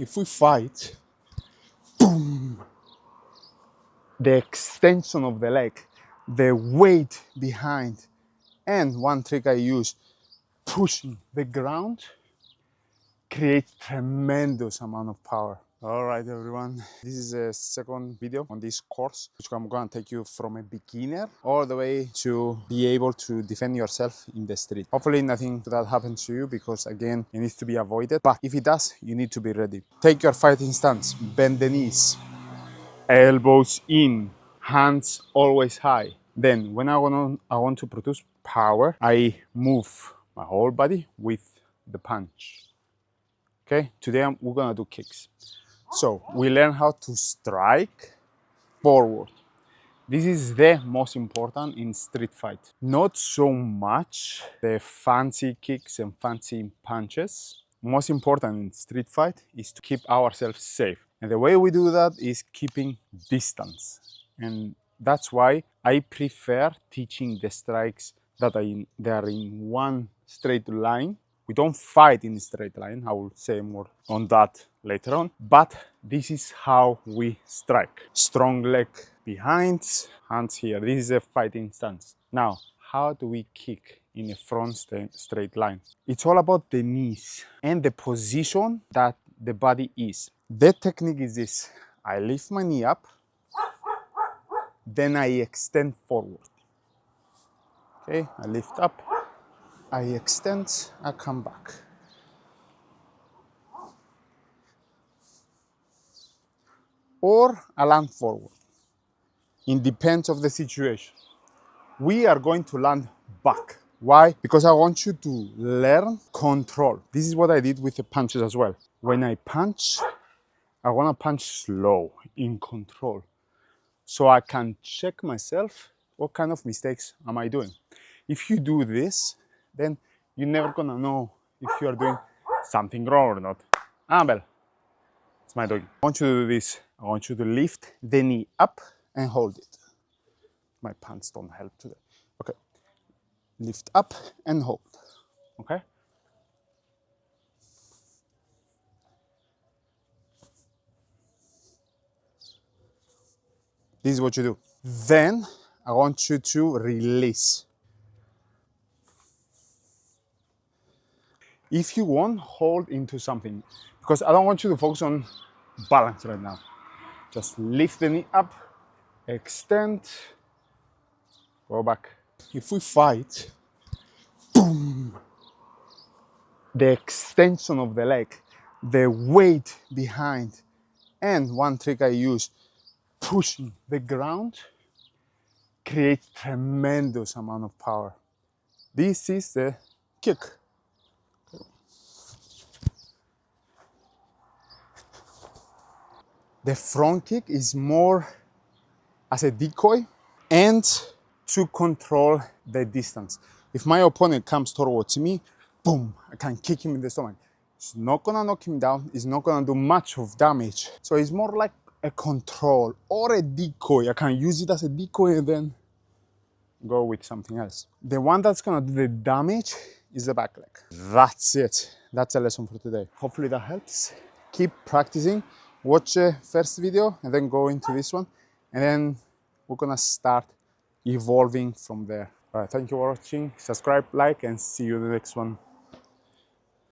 if we fight, boom, the extension of the leg, the weight behind, and one trick I use, pushing the ground, creates tremendous amount of power. All right, everyone, this is a second video on this course, which I'm gonna take you from a beginner all the way to be able to defend yourself in the street. Hopefully nothing that happens to you, because again, it needs to be avoided, but if it does, you need to be ready. Take your fighting stance, bend the knees, elbows in, hands always high. Then when I want to produce power, I move my whole body with the punch. Okay, today we're gonna do kicks. So we learn how to strike forward. This is the most important in street fight. Not so much the fancy kicks and fancy punches. Most important in street fight is to keep ourselves safe. And the way we do that is keeping distance. And that's why I prefer teaching the strikes that they are in one straight line. We don't fight in a straight line. I will say more on that later on. But this is how we strike. Strong leg behind, hands here. This is a fighting stance. Now, how do we kick in a front straight line? It's all about the knees and the position that the body is. The technique is this. I lift my knee up, then I extend forward. Okay, I lift up, I extend, I come back. Or I land forward. It depends of the situation. We are going to land back. Why? Because I want you to learn control. This is what I did with the punches as well. When I punch, I want to punch slow, in control. So I can check myself, what kind of mistakes am I doing? If you do this, then you're never gonna know if you are doing something wrong or not. Bell, it's my dog. I want you to do this. I want you to lift the knee up and hold it. My pants don't help today. Okay, lift up and hold, okay? This is what you do. Then I want you to release. If you want, hold into something, because I don't want you to focus on balance right now. Just lift the knee up, extend, go back. If we fight, boom, the extension of the leg, the weight behind, and one trick I use, pushing the ground, creates tremendous amount of power. This is the kick. The front kick is more as a decoy and to control the distance. If my opponent comes towards me, boom, I can kick him in the stomach. It's not gonna knock him down, it's not gonna do much of damage. So it's more like a control or a decoy. I can use it as a decoy and then go with something else. The one that's gonna do the damage is the back leg. That's it. That's a lesson for today. Hopefully that helps. Keep practicing. Watch the first video and then go into this one. And then we're gonna start evolving from there. All right, thank you for watching. Subscribe, like, and see you in the next one.